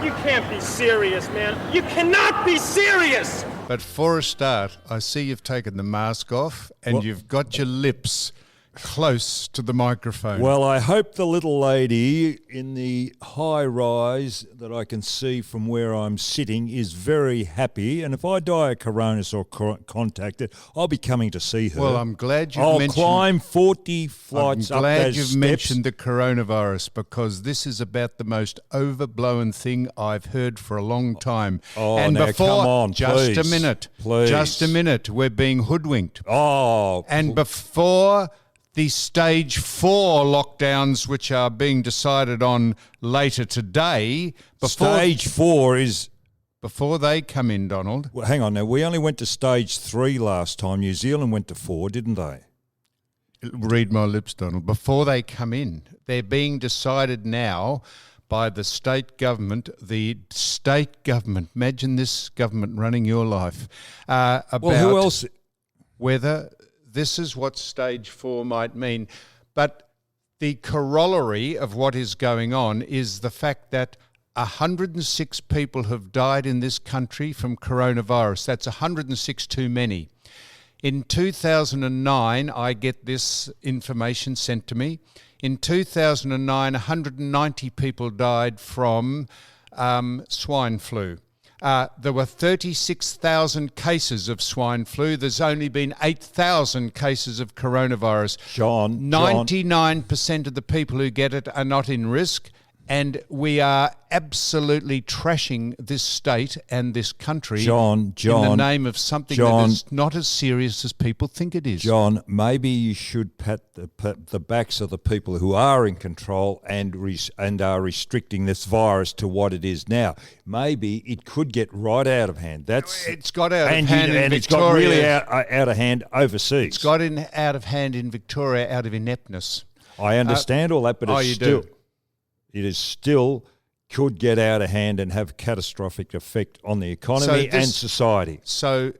You can't be serious, man. You cannot be serious! But for a start, I see you've taken the mask off and you've got your lips close to the microphone. Well, I hope the little lady in the high rise that I can see from where I'm sitting is very happy. And if I die of coronavirus or contacted, I'll be coming to see her. Well, I'm glad you've I'll mentioned... climb 40 flights up those I'm glad you've steps. mentioned the coronavirus, because this is about the most overblown thing I've heard for a long time. Oh, and now, before, come on, just please, a minute. please. Just a minute. We're being hoodwinked. Oh. And before the stage 4 lockdowns, which are being decided on later today, Stage 4 is... before they come in, Donald. Well, hang on now. We only went to stage 3 last time. New Zealand went to 4, didn't they? Read my lips, Donald. Before they come in, they're being decided now by the state government. The state government, imagine this government running your life, about Well, who else? whether this is what stage 4 might mean. But the corollary of what is going on is the fact that 106 people have died in this country from coronavirus. That's 106 too many. In 2009, I get this information sent to me. In 2009, 190 people died from swine flu. There were 36,000 cases of swine flu. There's only been 8,000 cases of coronavirus. John. 99% of the people who get it are not in risk. And we are absolutely trashing this state and this country John, in the name of something that is not as serious as people think it is. John, maybe you should pat the backs of the people who are in control and are restricting this virus to what it is now. Maybe it could get right out of hand. It's got out of hand in and Victoria. it's got really out of hand overseas. It's got out of hand in Victoria out of ineptness. I understand all that, but it's still... do. It is still could get out of hand and have catastrophic effect on the economy and society. So,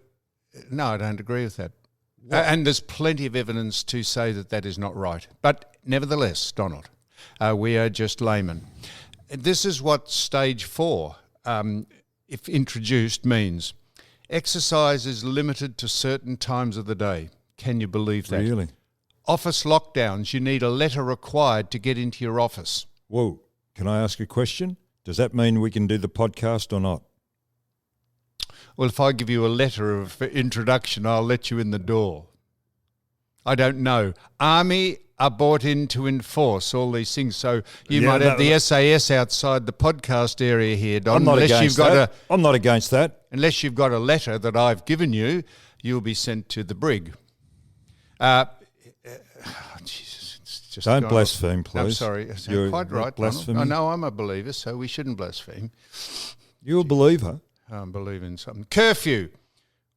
no, I don't agree with that. And there's plenty of evidence to say that that is not right. But nevertheless, Donald, we are just laymen. This is what stage 4, if introduced, means. Exercise is limited to certain times of the day. Can you believe that? Really? Office lockdowns, you need a letter required to get into your office. Whoa, can I ask a question? Does that mean we can do the podcast or not? Well, if I give you a letter of introduction, I'll let you in the door. I don't know. Army are brought in to enforce all these things. So you might have the SAS outside the podcast area here, Don. I'm not against that. I'm not against that. Unless you've got a letter that I've given you, you'll be sent to the brig. Don't blaspheme, please. I'm sorry. You're quite right, Donald. I know I'm a believer, so we shouldn't blaspheme. You're a believer? I believe in something. Curfew.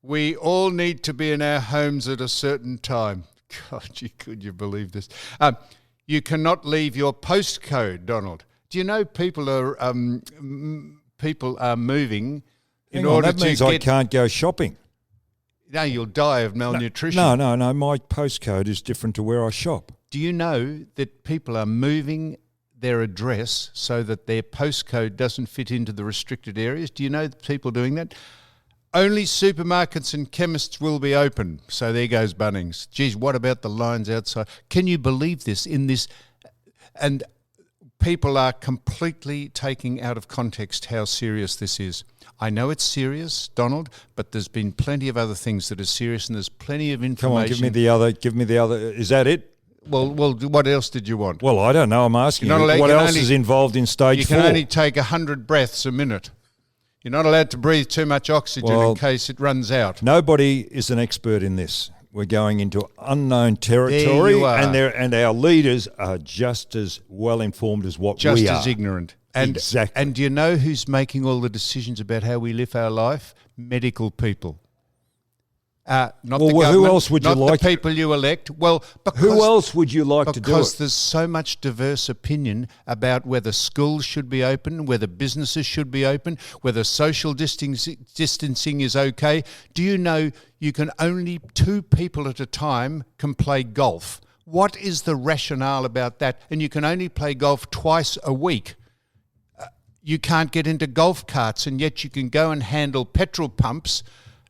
We all need to be in our homes at a certain time. God, could you believe this? You cannot leave your postcode, Donald. Do you know people are moving in order to get... That means I can't go shopping. No, you'll die of malnutrition. No. My postcode is different to where I shop. Do you know that people are moving their address so that their postcode doesn't fit into the restricted areas? Do you know people doing that? Only supermarkets and chemists will be open. So there goes Bunnings. Geez, what about the lines outside? Can you believe this? And people are completely taking out of context how serious this is. I know it's serious, Donald, but there's been plenty of other things that are serious, and there's plenty of information. Come on, give me the other. Is that it? Well, what else did you want? Well, I don't know. I'm asking you. What else is involved in stage 4? You can only take 100 breaths a minute. You're not allowed to breathe too much oxygen in case it runs out. Nobody is an expert in this. We're going into unknown territory, and our leaders are just as well informed as what we are. Just as ignorant. Exactly. And do you know who's making all the decisions about how we live our life? Medical people. Not the government, who else would you not the people you elect. Well, who else would you like to do it? Because there's so much diverse opinion about whether schools should be open, whether businesses should be open, whether social distancing is okay. Do you know you can only 2 people at a time can play golf? What is the rationale about that? And you can only play golf twice a week. you can't get into golf carts, and yet you can go and handle petrol pumps.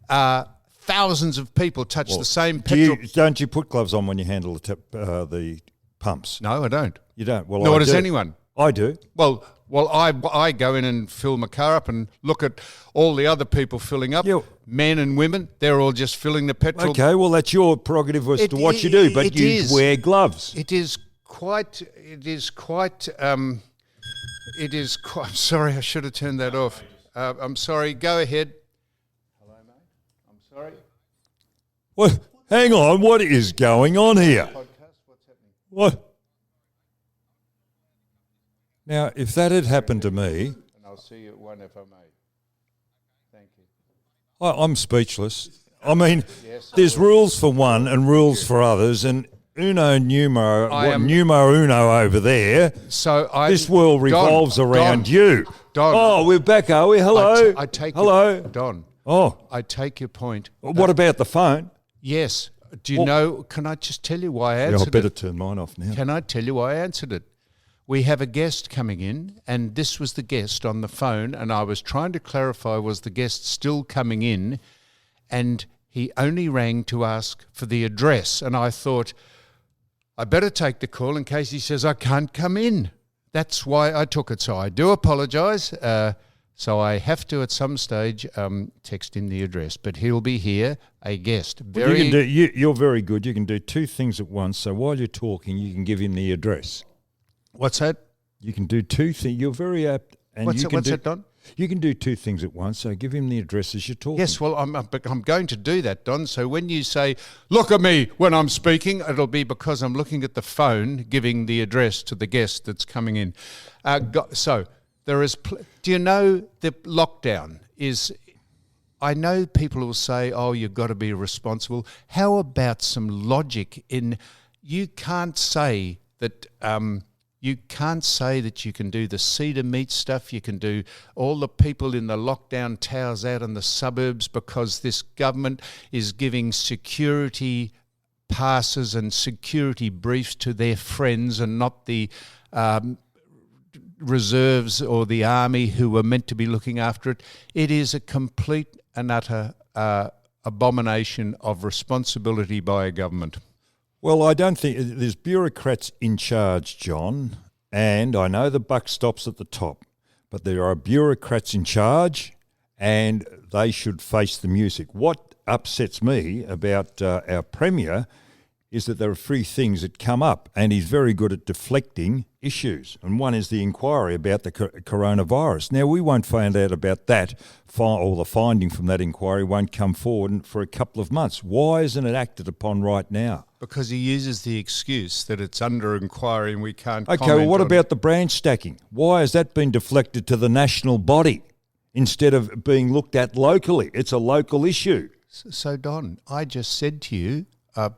Thousands of people touch the same petrol. Don't you put gloves on when you handle the pumps? No, I don't. You don't? Well, Nor I does do. anyone. I do. Well, I go in and fill my car up and look at all the other people filling up. Yeah. Men and women, they're all just filling the petrol. Okay, well, that's your prerogative as to what you do, but you wear gloves. It is quite. I'm sorry, I should have turned that off. I'm sorry. Go ahead. Hello, mate. I'm sorry. What? Hang on. What is going on here? Podcast. What's happening? What? Now, if that had happened to me, And I'll see you at 1 if I may. Thank you. I'm speechless. I mean, Yes, there's rules for one and rules for others, and numero uno over there. So This world revolves around you. Don. Oh, we're back, are we? Hello. I take Hello. Don. Oh, I take your point. what about the phone? Yes. Do you know? Can I just tell you why I answered I better it? turn mine off now. Can I tell you why I answered it? We have a guest coming in, and this was the guest on the phone, and I was trying to clarify, was the guest still coming in? And he only rang to ask for the address, and I thought, I better take the call in case he says I can't come in. That's why I took it. So I do apologise. So I have to, at some stage, text him the address. But he'll be here, a guest. You're very good. You can do two things at once. So while you're talking, you can give him the address. What's that? You can do two things. You're very apt. And What's that, Don? You can do two things at once. So give him the address as you're talking. Yes, well, I'm going to do that, Don. So when you say, look at me when I'm speaking, it'll be because I'm looking at the phone, giving the address to the guest that's coming in. So there is, do you know the lockdown is, I know people will say, oh, you've got to be responsible. How about some logic in, you can't say that you can do the cedar meat stuff. You can do all the people in the lockdown towers out in the suburbs because this government is giving security passes and security briefs to their friends and not the reserves or the army who were meant to be looking after it. It is a complete and utter abomination of responsibility by a government. Well, I don't think there's bureaucrats in charge, John, and I know the buck stops at the top, but there are bureaucrats in charge and they should face the music. What upsets me about our Premier is that there are three things that come up, and he's very good at deflecting issues. And one is the inquiry about the coronavirus. Now, we won't find out about that, or the finding from that inquiry won't come forward for a couple of months. Why isn't it acted upon right now? Because he uses the excuse that it's under inquiry and we can't comment. Okay, well, what about the branch stacking? Why has that been deflected to the national body instead of being looked at locally? It's a local issue. So, Don, I just said to you,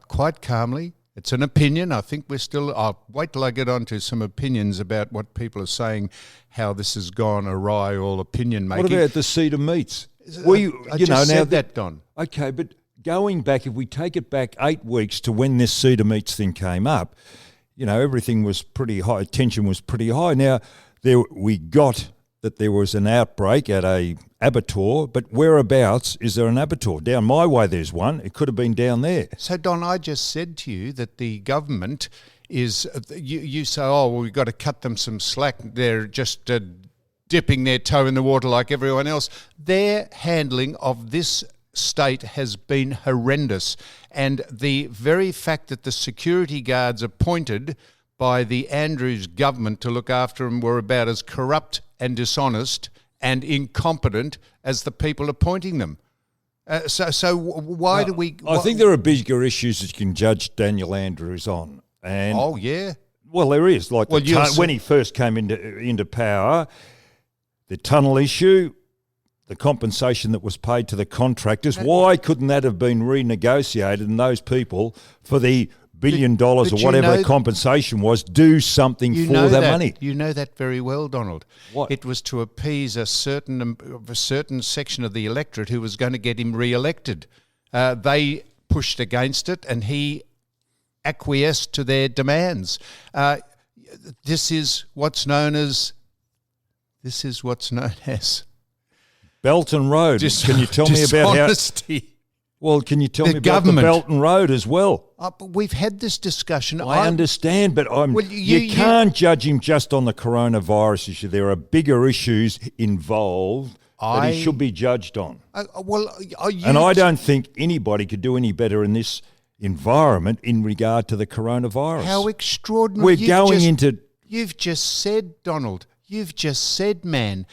quite calmly, it's an opinion. I think I'll wait till I get on to some opinions about what people are saying, how this has gone awry, all opinion making. What about the cedar meats? I just said that, Don. Okay, but going back, if we take it back 8 weeks to when this cedar meats thing came up, everything was pretty high, tension was pretty high. Now, we got that there was an outbreak at a abattoir, but whereabouts is there an abattoir? Down my way there's one. It could have been down there. So, Don, I just said to you that the government is, you say, oh, well, we've got to cut them some slack. They're just dipping their toe in the water like everyone else. Their handling of this state has been horrendous. And the very fact that the security guards appointed by the Andrews government to look after them were about as corrupt and dishonest and incompetent as the people appointing them. So why do we... I think there are bigger issues that you can judge Daniel Andrews on. And oh, yeah? Well, there is. Like when he first came into power, the tunnel issue, the compensation that was paid to the contractors, why couldn't that have been renegotiated and those people for the $1 billion or whatever the compensation was, do something for that money? You know that very well, Donald. What? It was to appease a certain section of the electorate who was going to get him re-elected. They pushed against it and he acquiesced to their demands. This is what's known as This is what's known as Belton Road. Can you tell me about how? dishonesty. Well, can you tell me about government. the Belton Road as well? But we've had this discussion. I understand, but you can't judge him just on the coronavirus issue. There are bigger issues involved that he should be judged on. And I don't think anybody could do any better in this environment in regard to the coronavirus. How extraordinary. You've just said, Donald, man,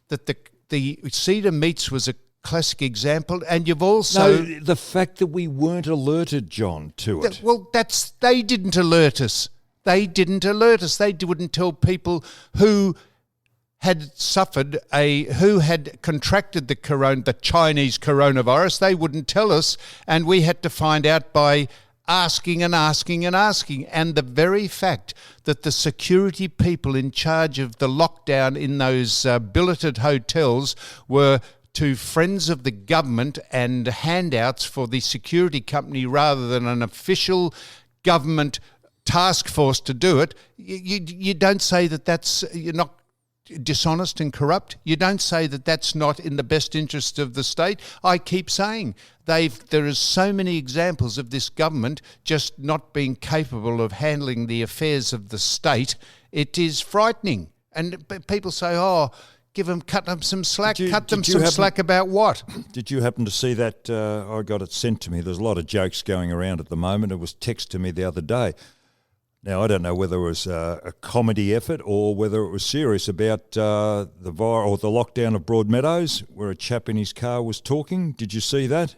that the Cedar Meats was a classic example, and you've also... No, the fact that we weren't alerted, John, to it. They didn't alert us. They wouldn't tell people who had suffered who had contracted the Chinese coronavirus. They wouldn't tell us, and we had to find out by asking and asking and asking. And the very fact that the security people in charge of the lockdown in those billeted hotels were to friends of the government and handouts for the security company rather than an official government task force to do it, you don't say that you're not dishonest and corrupt. You don't say that that's not in the best interest of the state. I keep saying there is so many examples of this government just not being capable of handling the affairs of the state. It is frightening. And people say, cut them some slack. Slack about what? Did you happen to see that? I got it sent to me. There's a lot of jokes going around at the moment. It was texted to me the other day. Now, I don't know whether it was a comedy effort or whether it was serious about the lockdown of Broadmeadows, where a chap in his car was talking. Did you see that?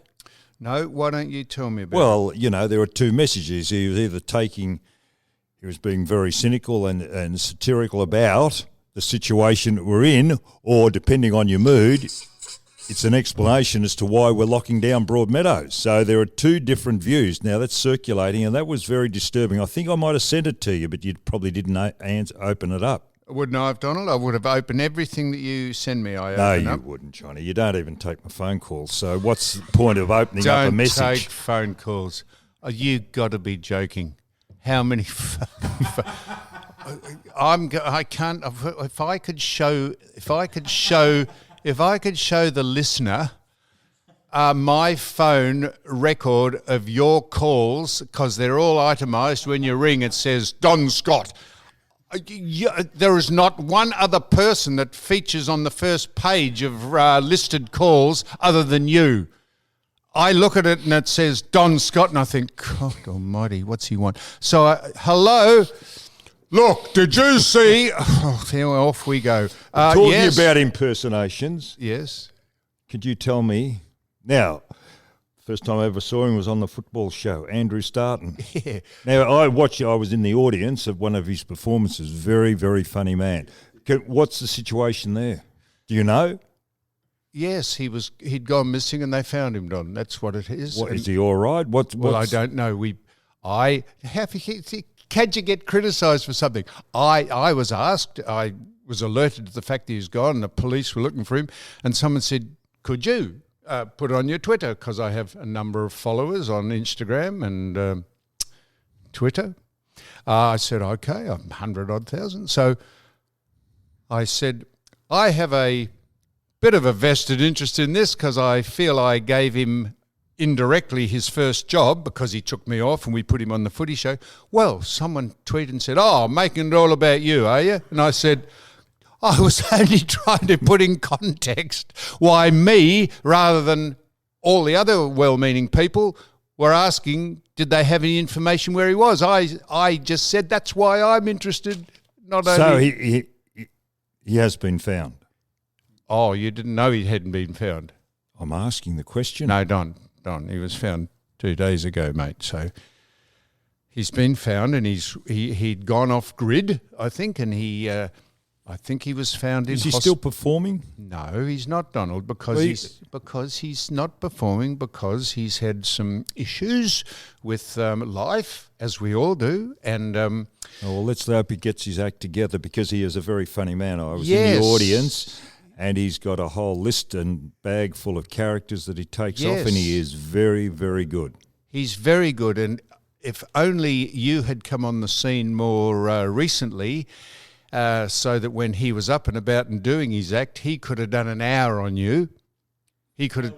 No, why don't you tell me about it? Well, there were two messages. He was being very cynical and satirical about the situation we're in, or depending on your mood, it's an explanation as to why we're locking down Broadmeadows. So there are two different views. Now, that's circulating, and that was very disturbing. I think I might have sent it to you, but you probably didn't open it up. Wouldn't I have, Donald? I would have opened everything that you send me. No, you wouldn't, Johnny. You don't even take my phone calls. So what's the point of opening up a message? Don't take phone calls. You got to be joking. How many... I can't... If I could show the listener my phone record of your calls, because they're all itemised. When you ring, it says Don Scott. There is not one other person that features on the first page of listed calls other than you. I look at it and it says Don Scott, and I think, God almighty, what's he want? So, hello... Look, did you see... off we go. Talking about impersonations. Yes. Could you tell me... Now, first time I ever saw him was on the football show, Andrew Starton. Yeah. Now, I was in the audience of one of his performances. Very, very funny man. What's the situation there? Do you know? Yes, he'd gone missing and they found him, Don. That's what it is. Is he all right? I don't know. Can't you get criticised for something? I was asked, I was alerted to the fact that he's gone, the police were looking for him, and someone said, could you put it on your Twitter? Because I have a number of followers on Instagram and Twitter. I said, okay, I'm 100,000. So I said, I have a bit of a vested interest in this because I feel I gave him indirectly his first job because he took me off and we put him on the footy show. Well, someone tweeted and said, making it all about you, are you? And I said, I was only trying to put in context why me, rather than all the other well-meaning people, were asking, did they have any information where he was? I just said, that's why I'm interested. So he has been found? Oh, you didn't know he hadn't been found? I'm asking the question. No, Don, he was found 2 days ago, mate. So he's been found, and he'd gone off grid, I think, and I think he was found in. Is he still performing? No, he's not, Donald, because he's not performing because he's had some issues with life, as we all do, and. Well, let's hope he gets his act together because he is a very funny man. I was in the audience. And he's got a whole list and bag full of characters that he takes off, and he is very, very good. He's very good, and if only you had come on the scene more recently, so that when he was up and about and doing his act, he could have done an hour on you. He could have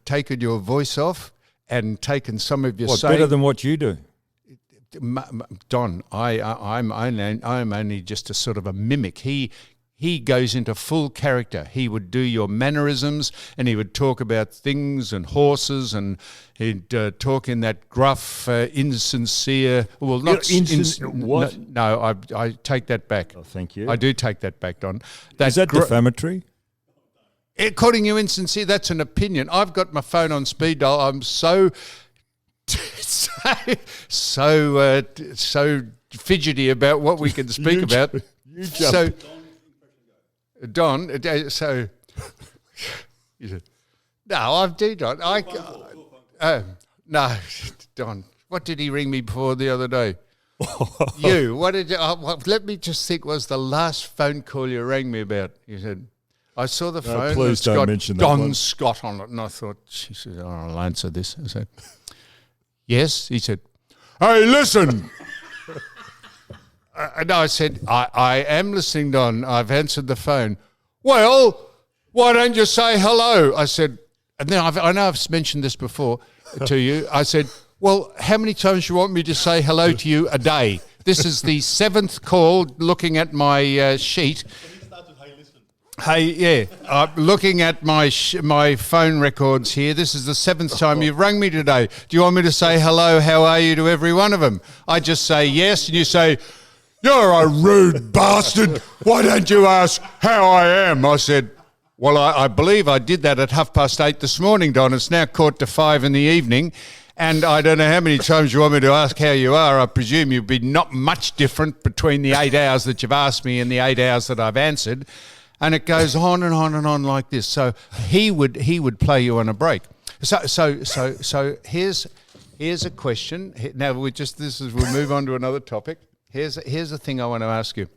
taken your voice off and taken some of your saying. Better than what you do? Don, I'm only just a sort of a mimic. He goes into full character. He would do your mannerisms, and he would talk about things and horses, and he'd talk in that gruff, insincere. Well, not what? No, I take that back. Oh, thank you. I do take that back, Don. Is that defamatory? According to you, insincere, that's an opinion. I've got my phone on speed dial. I'm so fidgety about what we can speak about. You so, Don, so no, I do, Don. No, Don. What did he ring me for the other day? You. What did you? Let me just think. Was the last phone call you rang me about? You said. I saw the phone. Please don't mention that Don one. Scott on it, and I thought, Jesus, I'll answer this. I said, yes. He said, hey, listen. No, I said, I am listening, Don. I've answered the phone. Well, why don't you say hello? I said, and then I know I've mentioned this before to you. I said, well, how many times do you want me to say hello to you a day? This is the 7th call looking at my sheet. Hey, yeah, looking at my phone records here, this is the 7th time you've rung me today. Do you want me to say hello, how are you to every one of them? I just say yes, and you say, you're a rude bastard. Why don't you ask how I am? I said, well, I believe I did that at 8:30 this morning, Don. It's now 5:45 in the evening, and I don't know how many times you want me to ask how you are. I presume you'd be not much different between the 8 hours that you've asked me and the 8 hours that I've answered. And it goes on and on and on like this. So he would play you on a break. So here's a question. Now we'll move on to another topic. Here's the thing I want to ask you.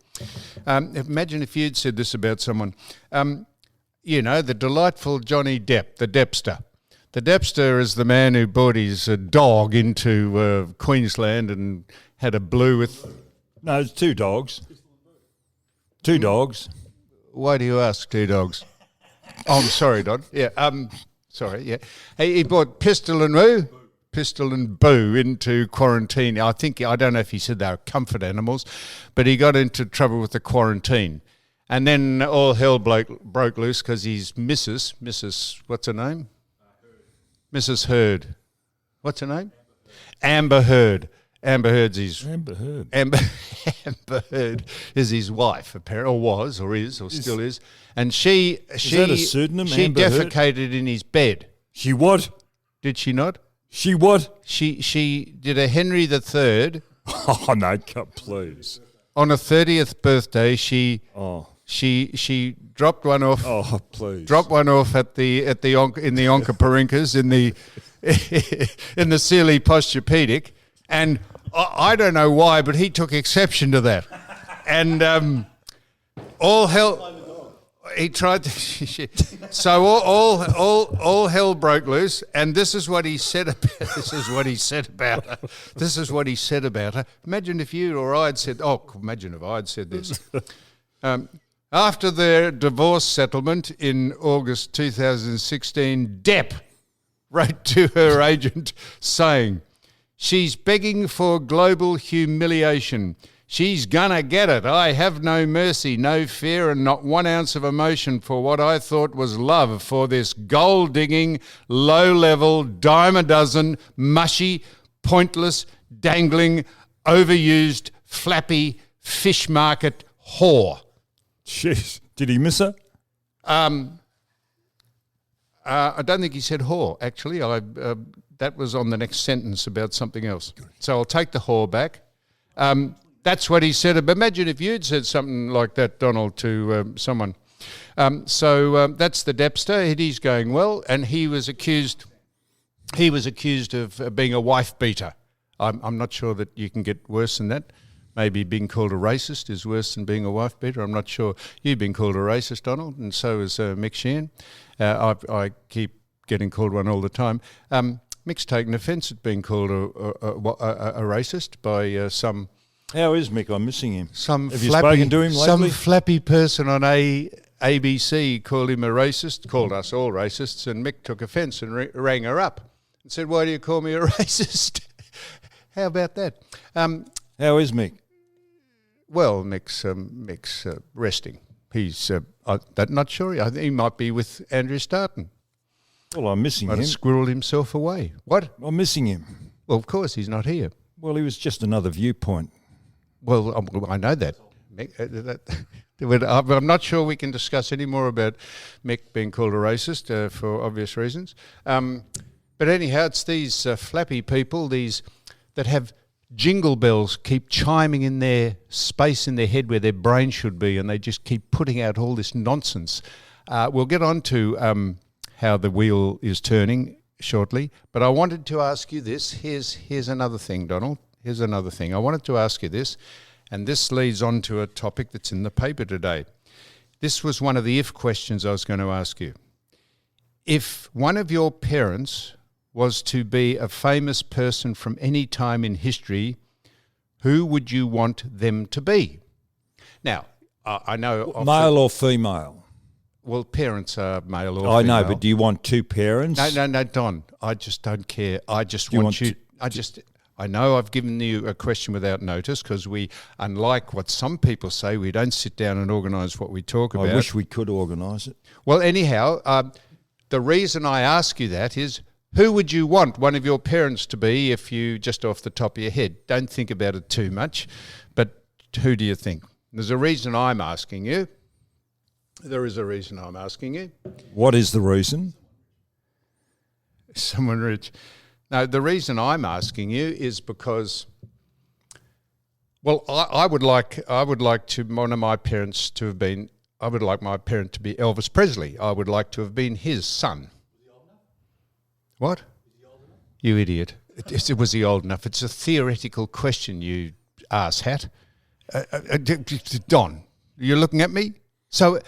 Imagine if you'd said this about someone. The delightful Johnny Depp, the Deppster. The Deppster is the man who brought his dog into Queensland and had a blue with. No, it's 2 dogs. 2 dogs. Why do you ask 2 dogs? Oh, I'm sorry, Don. Yeah, sorry, yeah. He brought Pistol and Boo into quarantine. I don't know if he said they were comfort animals, but he got into trouble with the quarantine. And then all hell broke loose because his Mrs. What's her name? Mrs. Heard. What's her name? Amber Heard. Amber Heard is his wife, apparently, or was, or is, or still is. And she that a pseudonym, she Amber Heard? defecated in his bed. She what? Did she not? She what? She did a Henry III. Oh no, please. On her 30th birthday, she dropped one off. Oh please. Dropped one off in the Onkaparinkas in the Sealy Posturpedic, and I don't know why, but he took exception to that, and all hell. He tried to. So all hell broke loose, and this is what he said about. This is what he said about her. This is what he said about her. Imagine if you or I'd said. Oh, imagine if I'd said this. After their divorce settlement in August 2016, Depp wrote to her agent saying, "She's begging for global humiliation. She's gonna get it. I have no mercy, no fear, and not 1 ounce of emotion for what I thought was love for this gold-digging, low-level, dime-a-dozen, mushy, pointless, dangling, overused, flappy, fish market whore." Jeez, did he miss her? I don't think he said whore, actually. That was on the next sentence about something else. So I'll take the whore back. That's what he said. But imagine if you'd said something like that, Donald, to someone. So that's the Deppster. He's going well, and he was accused of being a wife beater. I'm not sure that you can get worse than that. Maybe being called a racist is worse than being a wife beater. I'm not sure. You've been called a racist, Donald, and so is Mick Sheehan. I keep getting called one all the time. Mick's taken offence at being called a racist by some How is Mick? I'm missing him. Have you spoken to him some lately? flappy person on ABC called him a racist, called us all racists, and Mick took offence and rang her up and said, "Why do you call me a racist?" How about that? How is Mick? Well, Mick's resting. He's I'm not sure. I think he might be with Andrew Starton. Well, I'm missing Might him. have squirreled himself away. What? I'm missing him. Well, of course, he's not here. Well, he was just another viewpoint. Well, I know that. I'm not sure we can discuss any more about Mick being called a racist for obvious reasons. But anyhow, it's these flappy people, these that have jingle bells keep chiming in their space in their head where their brain should be, and they just keep putting out all this nonsense. We'll get on to how the wheel is turning shortly, but I wanted to ask you this. Here's another thing, Donald. Here's another thing. I wanted to ask you this, and this leads on to a topic that's in the paper today. This was one of the if questions I was going to ask you. If one of your parents was to be a famous person from any time in history, who would you want them to be? Now, I know... Male or female? Well, parents are male or I female. know, but do you want two parents? No, Don. I just don't care. I just want you... I know I've given you a question without notice because we, unlike what some people say, we don't sit down and organise what we talk about. I wish we could organise it. Well, anyhow, the reason I ask you that is, who would you want one of your parents to be if you, just off the top of your head, don't think about it too much, but who do you think? There's a reason I'm asking you. There is a reason I'm asking you. What is the reason? Someone rich. No, the reason I'm asking you is because, well, I would like to one of my parents to have been. I would like my parent to be Elvis Presley. I would like to have been his son. What? You idiot! Was he old enough? It's a theoretical question, you arsehat. Don, you're looking at me. So,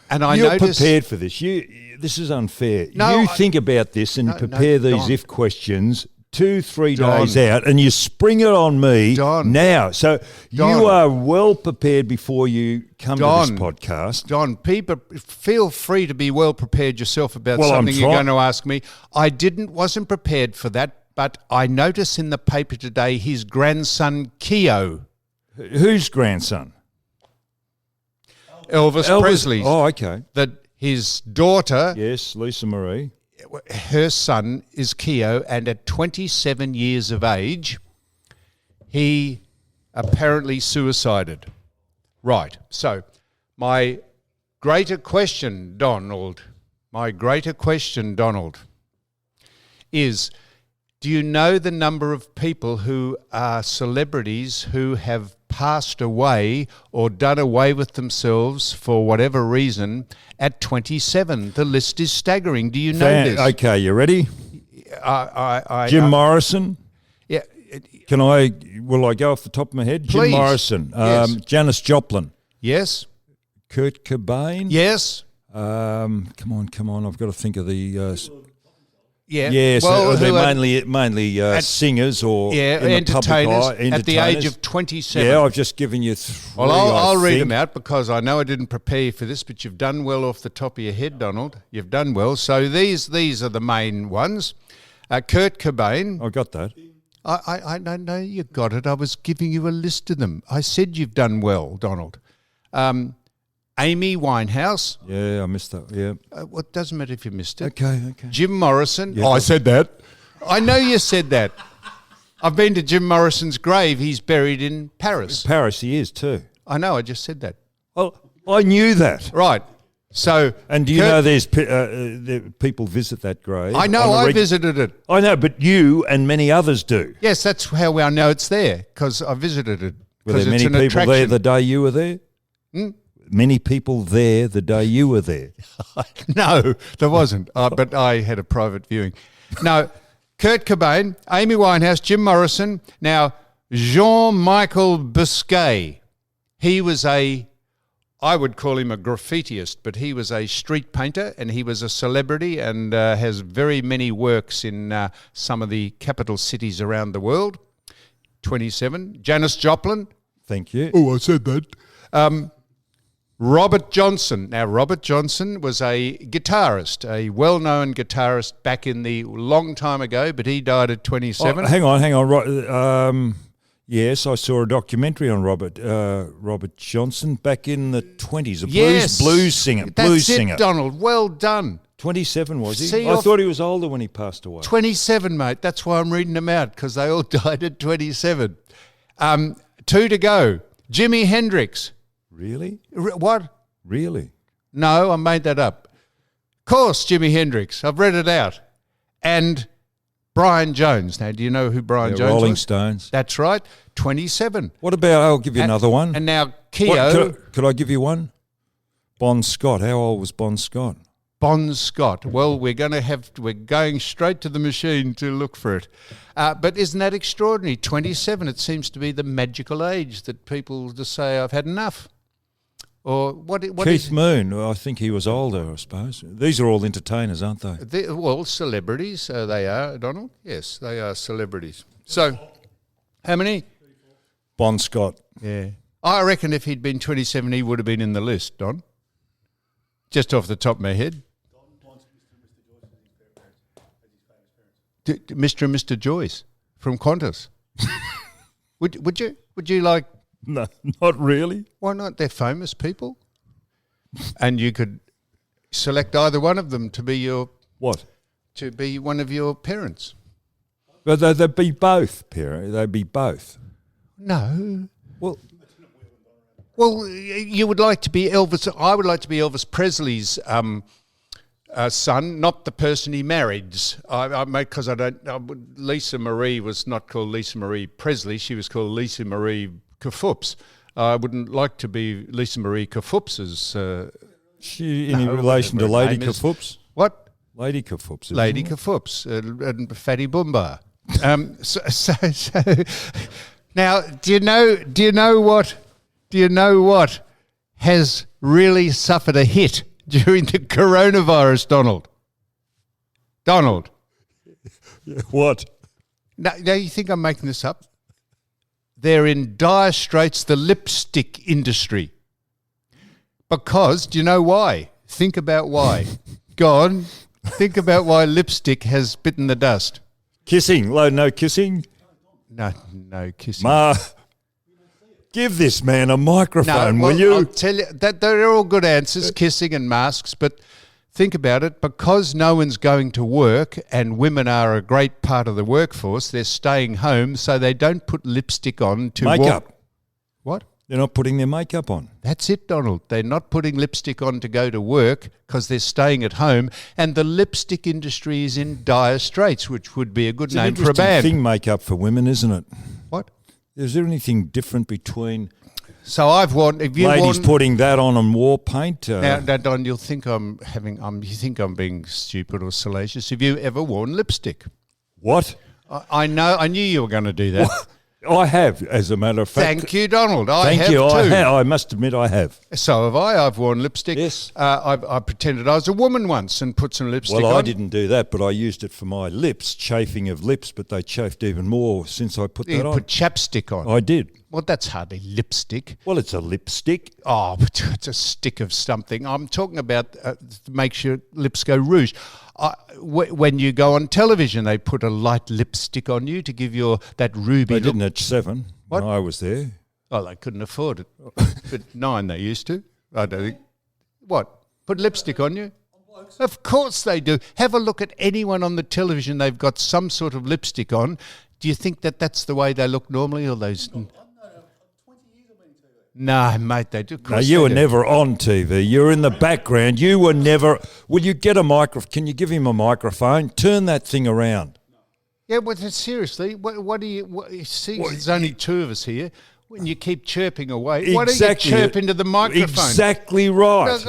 and I You're noticed, prepared for this. This is unfair. No, think about this and prepare these Don. if questions 2-3 Don. days out, and you spring it on me Don. now. So Don. you are well prepared before you come to this podcast. Don, people, feel free to be well prepared yourself about Well, something I'm you're going to ask me. I wasn't prepared for that, but I noticed in the paper today his grandson Keo. Whose grandson? Elvis Presley's. Oh, okay. That his daughter, Yes, Lisa Marie. her son is Keo, and at 27 years of age, he apparently suicided. Right. So, my greater question, Donald, is, do you know the number of people who are celebrities who have passed away or done away with themselves for whatever reason at 27? The list is staggering. Do you know this? Okay, you ready? Jim Morrison. Yeah. Will I go off the top of my head? Please. Jim Morrison. Yes. Janis Joplin. Yes. Kurt Cobain. Yes. Come on. I've got to think of the... Yeah. Yes, Well, they're who are- mainly singers or in the public entertainers eye, at the age entertainers. of 27. Yeah, I've just given you three. Well, I'll read think. them out because I know I didn't prepare you for this, but you've done well off the top of your head, Donald. You've done well. So these are the main ones. Kurt Cobain. I got that. I know you got it. I was giving you a list of them. I said you've done well, Donald. Amy Winehouse. Yeah, I missed that. Yeah. Well, it doesn't matter if you missed it. Okay. Jim Morrison. Yeah, I said that. I know you said that. I've been to Jim Morrison's grave. He's buried in Paris. Paris, he is too. I know. I just said that. Oh, I knew that. Right. So, And do you know there's people visit that grave? I know. I visited it. I know, but you and many others do. Yes, that's how I know it's there because I visited it. Were there 'Cause many it's an people attraction. there the day you were there? Many people there the day you were there. No, there wasn't. But I had a private viewing. No, Kurt Cobain, Amy Winehouse, Jim Morrison. Now, Jean-Michel Basquiat. He was I would call him a graffitiist, but he was a street painter and he was a celebrity and has very many works in some of the capital cities around the world. 27. Janis Joplin, Thank you. Oh, I said that. Robert Johnson. Now, Robert Johnson was a guitarist, a well-known guitarist back in the long time ago, but he died at 27. Oh, hang on. Yes, I saw a documentary on Robert Johnson back in the 20s. Blues singer. That's it, Donald. Well done. 27 was he? See, I thought he was older when he passed away. 27, mate. That's why I'm reading them out, because they all died at 27. 2 to go. Jimi Hendrix. Really? What? Really? No, I made that up. Of course, Jimi Hendrix. I've read it out. And Brian Jones. Now, do you know who Brian Jones Rolling was? Stones. That's right, 27. What about, I'll give you another one. And now Keogh. Could I give you one? Bon Scott. How old was Bon Scott? Bon Scott. Well, we're going straight to the machine to look for it. But isn't that extraordinary? 27, it seems to be the magical age that people just say, I've had enough. Or what Keith Moon, I think he was older, I suppose. These are all entertainers, aren't they? Well, celebrities, they are, Donald. Yes, they are celebrities. So, how many? Bon Scott. Yeah. I reckon if he'd been 27, he would have been in the list, Don. Just off the top of my head. Mr. and Mr. Joyce from Qantas. Would you like? No, not really. Why not? They're famous people, and you could select either one of them to be your what? To be one of your parents. But they'd be both, parent. They'd be both. No. Well, you would like to be Elvis. I would like to be Elvis Presley's son, not the person he married. Because Lisa Marie was not called Lisa Marie Presley. She was called Lisa Marie Kafoops. I wouldn't like to be Lisa Marie Kafoops's. She in relation to Lady Kafoops? What? Lady Kafoops. Lady Kafoops and Fatty Boomba. So now, do you know what has really suffered a hit during the coronavirus, Donald? What? Now you think I'm making this up? They're in dire straits, the lipstick industry. Because, do you know why? Think about why. Go on. Think about why lipstick has bitten the dust. Kissing. No kissing? No kissing. Give this man a microphone, will you? I'll tell you, that they're all good answers, kissing and masks, but think about it. Because no one's going to work and women are a great part of the workforce, they're staying home, so they don't put lipstick on to makeup. What? They're not putting their makeup on. That's it, Donald. They're not putting lipstick on to go to work because they're staying at home, and the lipstick industry is in dire straits, which would be a good name for a band. It's an interesting thing, makeup for women, isn't it? What? Is there anything different between So I've worn. If you ladies putting that on and war paint? Now, Don, you'll think I'm you think I'm being stupid or salacious. Have you ever worn lipstick? What? I know. I knew you were going to do that. I have, as a matter of fact. Thank you, Donald. I have too. I must admit I have. So have I. I've worn lipstick. Yes. I pretended I was a woman once and put some lipstick on. Well, I didn't do that, but I used it for my lips, chafing of lips, but they chafed even more since I put that on. You put chapstick on. I did. Well, that's hardly lipstick. Well, it's a lipstick. Oh, it's a stick of something. I'm talking about makes your lips go rouge. When you go on television, they put a light lipstick on you to give you that ruby look. They didn't at 7 What? when I was there. Oh, they couldn't afford it. But 9 they used to. I don't think. What? Put lipstick on you? Of course they do. Have a look at anyone on the television. They've got some sort of lipstick on. Do you think that that's the way they look normally, or those? No, mate, they do. No, you were never on TV. You're in the background. You were never. Will you get a microphone? Can you give him a microphone? Turn that thing around. Yeah, but seriously, what do you see? There's only 2 of us here. When you keep chirping away, why don't you chirp into the microphone? Exactly right.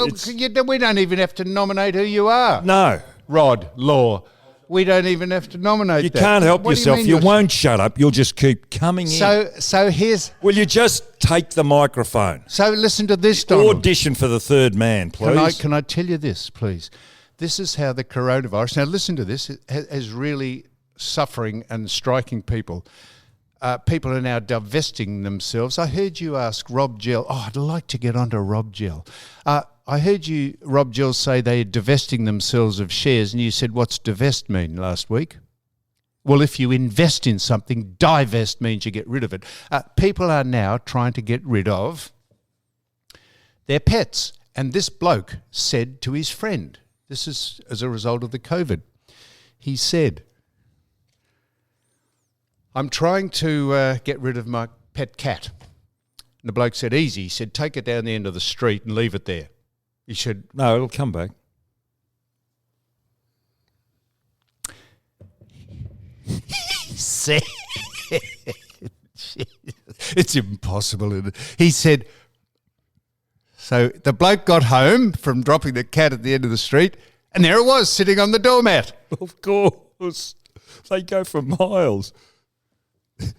We don't even have to nominate who you are. No. Rod Law. We don't even have to nominate You that. can't help What do yourself. mean You won't shut up. You'll just keep coming in. So here's. Will you just take the microphone? So listen to this, Donald. Audition for the third man, please. Can I tell you this, please? This is how the coronavirus. Now listen to this. It is really suffering and striking people. people are now divesting themselves. I heard you ask Rob Gell. Oh, I'd like to get onto Rob Gell. I heard you, Rob Gell, say they're divesting themselves of shares, and you said, what's divest mean last week? Well, if you invest in something, divest means you get rid of it. People are now trying to get rid of their pets. And this bloke said to his friend, this is as a result of the COVID, he said, I'm trying to get rid of my pet cat. And the bloke said, easy. He said, take it down the end of the street and leave it there. He said, No, it'll come back. He said, it's impossible. Isn't it? He said, so the bloke got home from dropping the cat at the end of the street, and there it was, sitting on the doormat. Of course. They go for miles.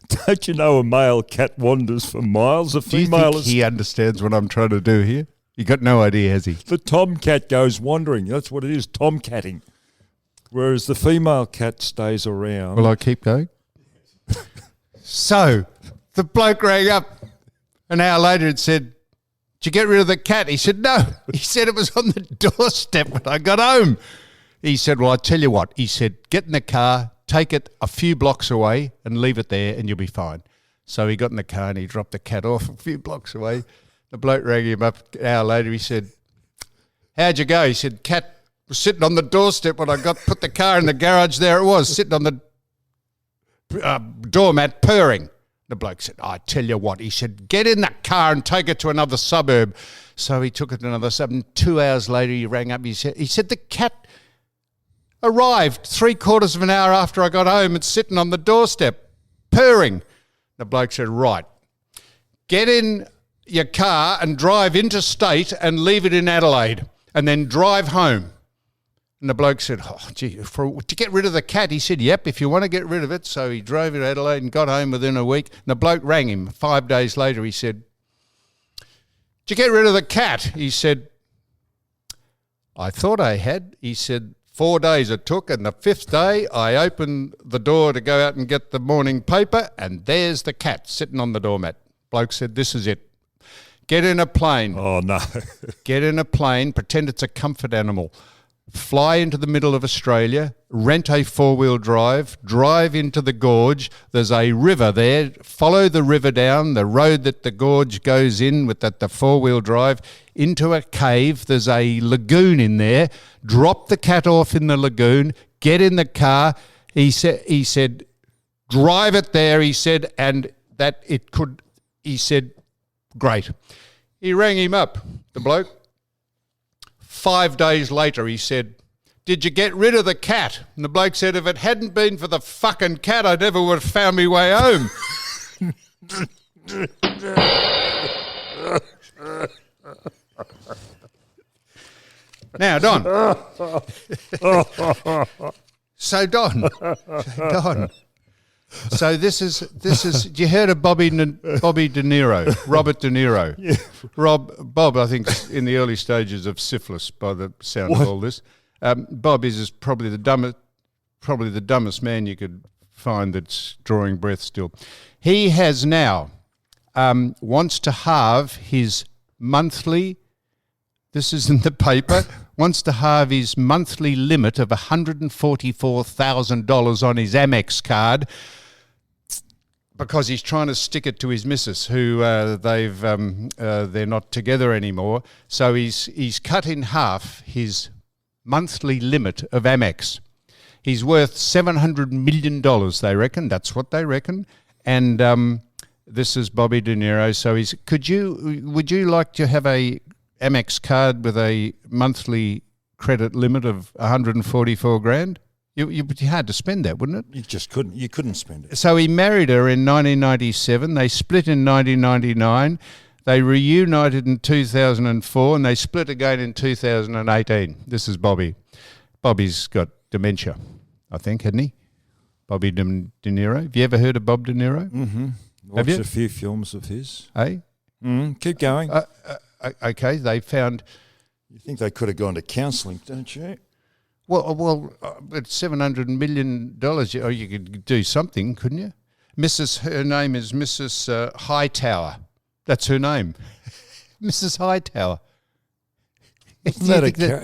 Don't you know a male cat wanders for miles? A Do you female think he understands what I'm trying to do here? You got no idea, has he? The tomcat goes wandering. That's what it is, tomcatting. Whereas the female cat stays around. Will I keep going? So the bloke rang up an hour later and said, did you get rid of the cat? He said, no. He said it was on the doorstep when I got home. He said, well, I tell you what. He said, get in the car, take it a few blocks away and leave it there and you'll be fine. So he got in the car and he dropped the cat off a few blocks away. The bloke rang him up an hour later. He said, how'd you go? He said, cat was sitting on the doorstep when I put the car in the garage. There it was, sitting on the doormat purring. The bloke said, I tell you what. He said, get in that car and take it to another suburb. So he took it to another suburb. And 2 hours later, he rang up. He said the cat arrived 3/4 of an hour after I got home and sitting on the doorstep, purring. The bloke said, right, get in your car and drive interstate and leave it in Adelaide and then drive home. And the bloke said, oh, gee, to get rid of the cat? He said, yep, if you want to get rid of it. So he drove to Adelaide and got home within a week. And the bloke rang him 5 days later. He said, did you get rid of the cat? He said, I thought I had. He said, 4 days it took, and the 5th day I opened the door to go out and get the morning paper, and there's the cat sitting on the doormat. Bloke said, this is it. Get in a plane. Oh, no. Get in a plane, pretend it's a comfort animal. Fly into the middle of Australia, rent a 4-wheel drive into the gorge. There's a river there. Follow the river down, the road that the gorge goes in with the 4-wheel drive, into a cave. There's a lagoon in there. Drop the cat off in the lagoon. Get in the car. He said, drive it there, he said, and that it could, he said, great. He rang him up, the bloke. 5 days later, he said, did you get rid of the cat? And the bloke said, if it hadn't been for the fucking cat, I never would have found me way home. Now, Don. So, Don. So this is. You heard of Bobby De Niro, Robert De Niro? Yeah. Bob, I think, in the early stages of syphilis, by the sound of all this. Bob is probably the dumbest man you could find that's drawing breath still. He has now wants to halve his monthly. This is in the paper. Wants to halve his monthly limit of $144,000 on his Amex card because he's trying to stick it to his missus, who they're not together anymore. So he's cut in half his monthly limit of Amex. He's worth $700 million, they reckon. That's what they reckon. And this is Bobby De Niro. So would you like to have a Amex card with a monthly credit limit of 144 grand? You had to spend that, wouldn't it? You couldn't spend it. So he married her in 1997. They split in 1999. They reunited in 2004, and they split again in 2018. This is Bobby. Bobby's got dementia, I think, hasn't he? Bobby De Niro. Have you ever heard of Bob De Niro? Mm-hmm. Watched a few films of his. Eh? Keep going. Okay, they found... You think they could have gone to counselling, don't you? Well, it's $700 million. You could do something, couldn't you? Her name is Mrs. Hightower. That's her name. Mrs. Hightower. Isn't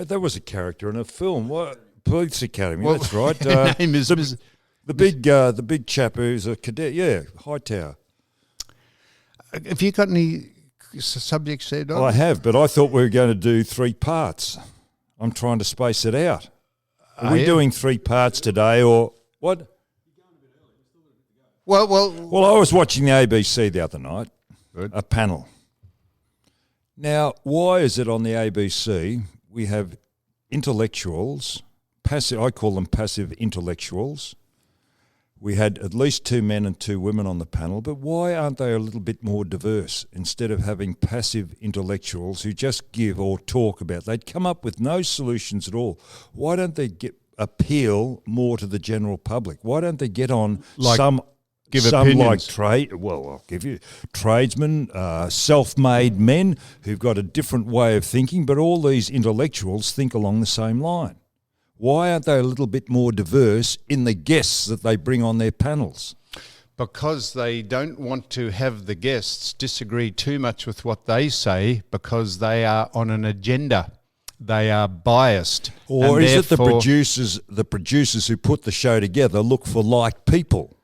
that was a character in a film. What? Police Academy, Well, that's right. her name is the big chap who's a cadet, yeah, Hightower. Have you got any subjects there, Don? Well, I have, but I thought we were going to do 3 parts. I'm trying to space it out. Are we doing 3 parts today, or what? Well, I was watching the ABC the other night, Good. a panel. Now, why is it on the ABC we have intellectuals, I call them passive intellectuals. We had at least 2 men and 2 women on the panel, but why aren't they a little bit more diverse instead of having passive intellectuals who just give or talk about? They'd come up with no solutions at all. Why don't they appeal more to the general public? Why don't they get on give some opinions. like I'll give you tradesmen, self-made men who've got a different way of thinking, but all these intellectuals think along the same line. Why aren't they a little bit more diverse in the guests that they bring on their panels? Because they don't want to have the guests disagree too much with what they say, because they are on an agenda. They are biased. Or and is it the therefore- producers who put the show together look for like people?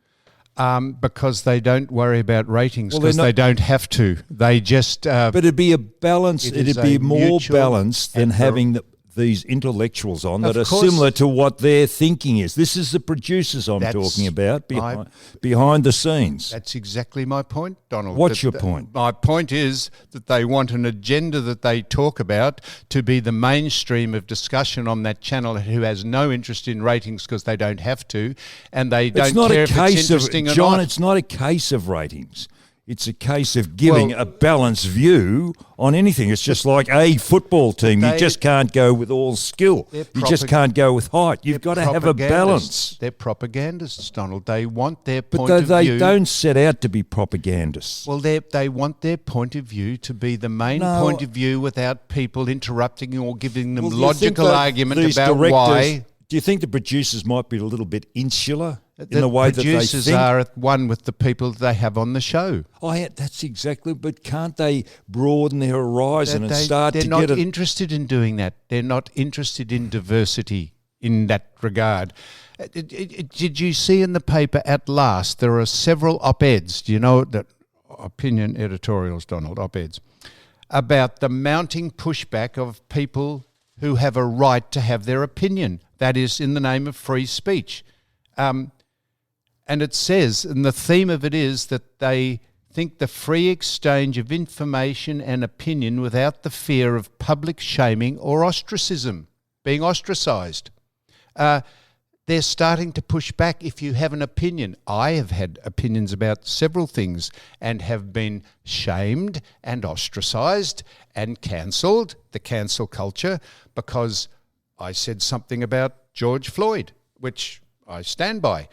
Because they don't worry about ratings, Well, because they're not- they don't have to. They just... But it'd be a balance. It is It'd be a more mutual balanced than and having these intellectuals on that Of are course. similar to what their thinking is. This is the producers I'm That's talking about behind the scenes. That's exactly my point, Donald. What's your point? My point is that they want an agenda that they talk about to be the mainstream of discussion on that channel, who has no interest in ratings because they don't have to, and they don't care if it's interesting or John, not. it's not a case of ratings. It's a case of giving a balanced view on anything. It's just like a football team. You just can't go with all skill. You just can't go with height. You've got to have a balance. They're propagandists, Donald. They want their But point of view. they don't set out to be propagandists. Well, they want their point of view to be the main point of view without people interrupting or giving them Well, do you think logical that argument these about directors- why. Do you think the producers might be a little bit insular in the way that they producers think? are at one with the people they have on the show. Oh, yeah, that's exactly. But can't they broaden their horizon and start to They're get not it? interested in doing that. They're not interested in diversity in that regard. Did you see in the paper at last there are several op-eds? Do you know that opinion editorials, Donald, op-eds about the mounting pushback of people who have a right to have their opinion? That is in the name of free speech. And it says, and the theme of it is that they think the free exchange of information and opinion without the fear of public shaming or ostracism, being ostracised. They're starting to push back if you have an opinion. I have had opinions about several things and have been shamed and ostracised and cancelled, the cancel culture, because I said something about George Floyd, which I stand by.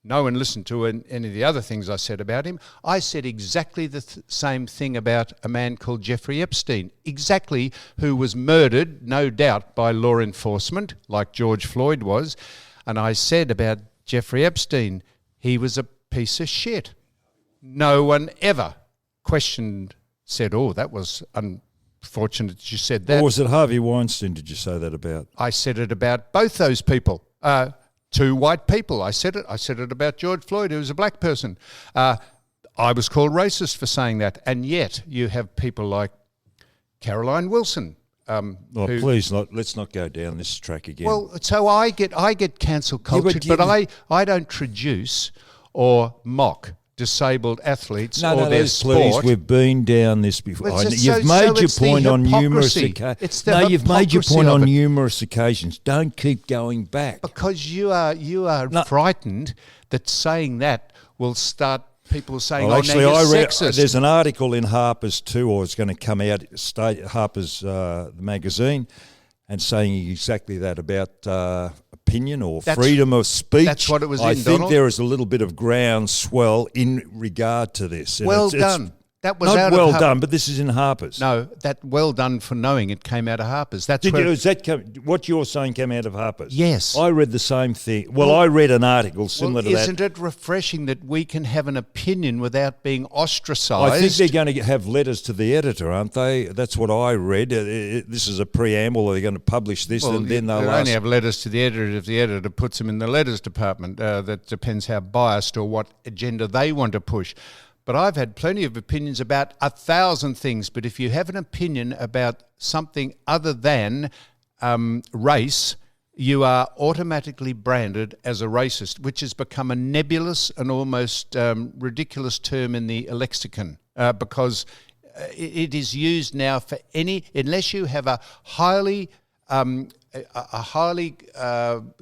No one listened to any of the other things I said about him. I said exactly the same thing about a man called Jeffrey Epstein, exactly, who was murdered, no doubt, by law enforcement, like George Floyd was. And I said about Jeffrey Epstein, he was a piece of shit. No one ever said, oh, that was unfortunate that you said that. Or was it Harvey Weinstein did you say that about? I said it about both those people. 2 white people. I said it. I said it about George Floyd, who was a black person. I was called racist for saying that, and yet you have people like Caroline Wilson. Please, let's not go down this track again. Well, so I get cancel culture, but I don't traduce or mock disabled athletes or their sport. Please, we've been down this before. You've made your point on numerous occasions. No, you've made your point on numerous occasions. Don't keep going back. Because you are frightened that saying that will start people saying, well, actually, now you're I read sexist. There's an article in Harper's too, or it's going to come out, Harper's the magazine, and saying exactly that about opinion or freedom of speech. That's what it was I in, think Donald. there is a little bit of groundswell in regard to this. And Well done. That was Not out well of done, but this is in Harper's. No, that well done for knowing it came out of Harper's. That's Did where, you, is that what you're saying came out of Harper's? Yes. I read the same thing. Well, I read an article similar to that. Isn't it refreshing that we can have an opinion without being ostracised? I think they're going to have letters to the editor, aren't they? That's what I read. This is a preamble. They're going to publish this, and then they'll only have letters to the editor if the editor puts them in the letters department. That depends how biased or what agenda they want to push. But I've had plenty of opinions about 1,000 things. But if you have an opinion about something other than race, you are automatically branded as a racist, which has become a nebulous and almost ridiculous term in the lexicon because it is used now for unless you have a highly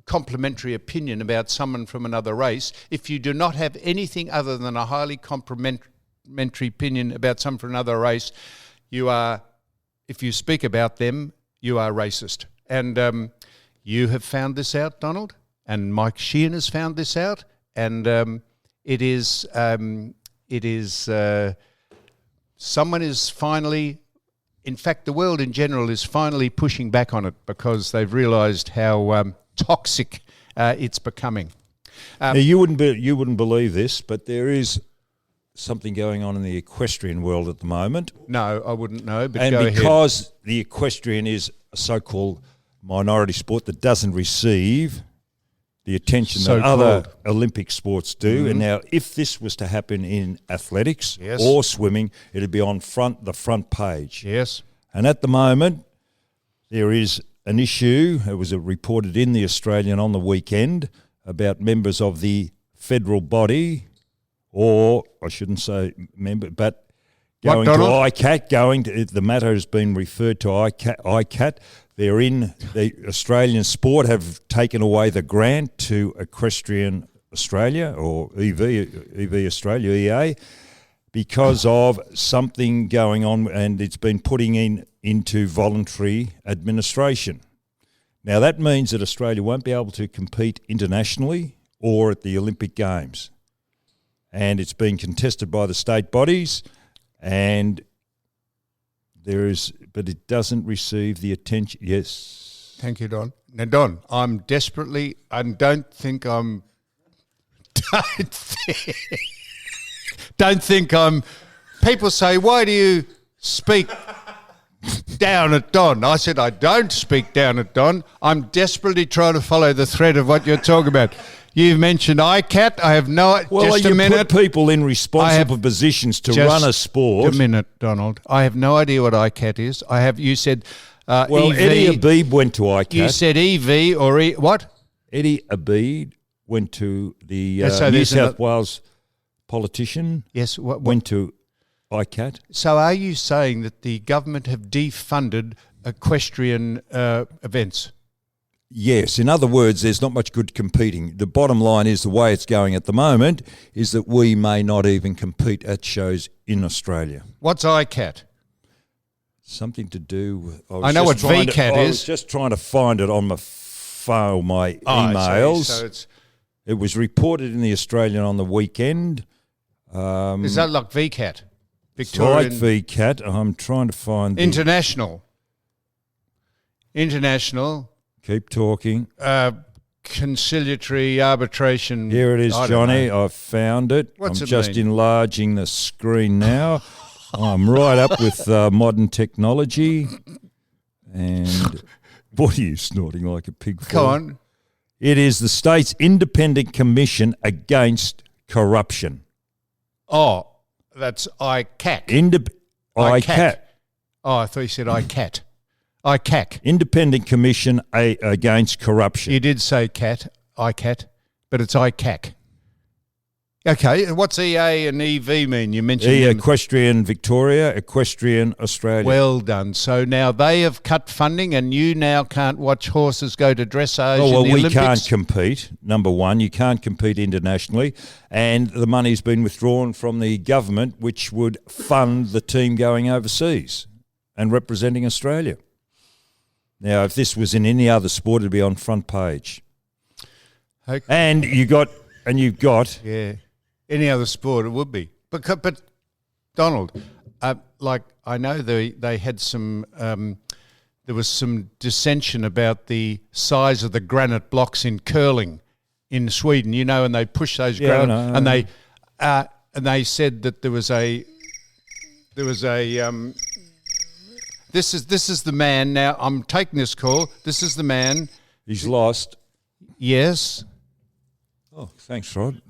complimentary opinion about someone from another race. If you do not have anything other than a highly complimentary opinion about someone from another race, if you speak about them, you are racist. And you have found this out, Donald, and Mike Sheehan has found this out, and it is someone is finally. In fact, the world in general is finally pushing back on it because they've realised how toxic it's becoming. Now, you wouldn't believe this, but there is something going on in the equestrian world at the moment. No, I wouldn't know, but and go ahead. Because the equestrian is a so-called minority sport that doesn't receive the attention that other Olympic sports do. Mm-hmm. And now, if this was to happen in athletics or swimming, it'd be on the front page. Yes. And at the moment, there is an issue. It was reported in the Australian on the weekend about members of the federal body, or I shouldn't say member, but going to ICAT. The matter has been referred to ICAT. They're in the Australian sport have taken away the grant to Equestrian Australia or EV Australia, EA, because of something going on, and it's been putting into voluntary administration. Now that means that Australia won't be able to compete internationally or at the Olympic Games. And it's being contested by the state bodies, and but it doesn't receive the attention. Yes. Thank you, Don. Now, Don, don't think people say, why do you speak down at Don? I said, I don't speak down at Don. I'm desperately trying to follow the thread of what you're talking about. You've mentioned ICAT. I have no... Well, just you a minute. Put people in responsible positions to run a sport. Just a minute, Donald. I have no idea what ICAT is. You said EV. Eddie Abebe went to ICAT. You said EV or what? Eddie Abebe went to the New South Wales politician. Yes. Went to ICAT. So are you saying that the government have defunded equestrian events? Yes. In other words, there's not much good competing. The bottom line is the way it's going at the moment is that we may not even compete at shows in Australia. What's ICAT? Something to do with... I know what VCAT is. I was just trying to find it on my phone, my emails. So it was reported in the Australian on the weekend. Is that like VCAT? Victorian? It's like VCAT. I'm trying to find... International. Keep talking. Conciliatory arbitration. Here it is, Johnny. I've found it. What's I'm it just mean? Enlarging the screen now. I'm right up with modern technology. And what are you snorting like a pig for? Go on. It is the state's independent commission against corruption. Oh, that's ICAC. ICAC. Oh, I thought you said ICAT. ICAC. Independent Commission Against Corruption. You did say ICAT, but it's ICAC. Okay, and what's EA and EV mean? You mentioned Equestrian Victoria, Equestrian Australia. Well done. So now they have cut funding and you now can't watch horses go to dressage in the Olympics? We can't compete, number one. You can't compete internationally. And the money's been withdrawn from the government, which would fund the team going overseas and representing Australia. Now, if this was in any other sport, it'd be on front page. Okay. And you've got... Yeah. Any other sport, it would be. But Donald, like I know they had some. There was some dissension about the size of the granite blocks in curling in Sweden. You know, and they push those granite, and they said that there was a. This is the man. Now I'm taking this call. This is the man. He's lost. Yes. Oh, thanks, Rod.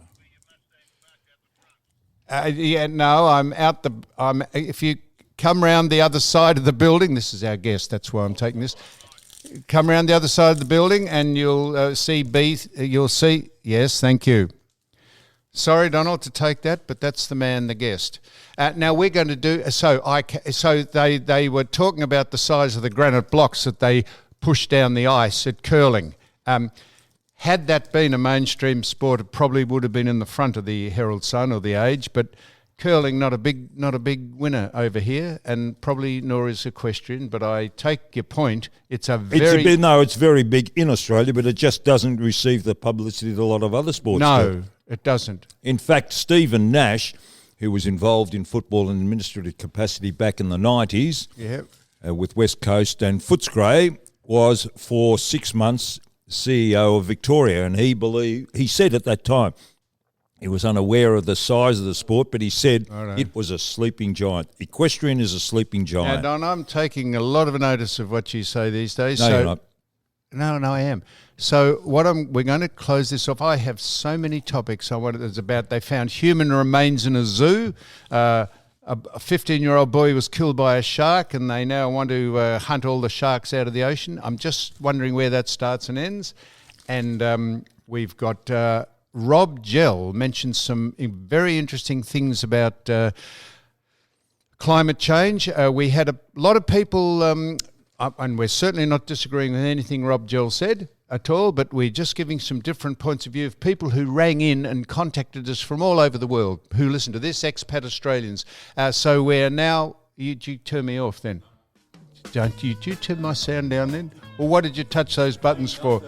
No, I'm out the. If you come round the other side of the building, this is our guest. That's why I'm taking this. Come round the other side of the building, and you'll see B. You'll see. Yes, thank you. Sorry, Donald, to take that, but that's the man, the guest. Now we're going to do. So they were talking about the size of the granite blocks that they push down the ice at curling. Had that been a mainstream sport, it probably would have been in the front of the Herald Sun or the Age. But curling, not a big winner over here, and probably nor is equestrian. But I take your point. It's very big in Australia, but it just doesn't receive the publicity that a lot of other sports do. No, it doesn't. In fact, Stephen Nash, who was involved in football in administrative capacity back in the 90s with West Coast and Footscray, was for 6 months CEO of Victoria, and he said at that time he was unaware of the size of the sport, but he said it was a sleeping giant. Equestrian is a sleeping giant. Now, Don, I'm taking a lot of notice of what you say these days. No, you're not. No, I am. So we're going to close this off. I have so many topics I wanted. It's about they found human remains in a zoo. A 15-year-old boy was killed by a shark, and they now want to hunt all the sharks out of the ocean. I'm just wondering where that starts and ends. And we've got Rob Gell mentioned some very interesting things about climate change. We had a lot of people, and we're certainly not disagreeing with anything Rob Gell said at all, but we're just giving some different points of view of people who rang in and contacted us from all over the world who listen to this, expat Australians. So we're now, you turn me off then. Don't you turn my sound down then? Or what did you touch those buttons for?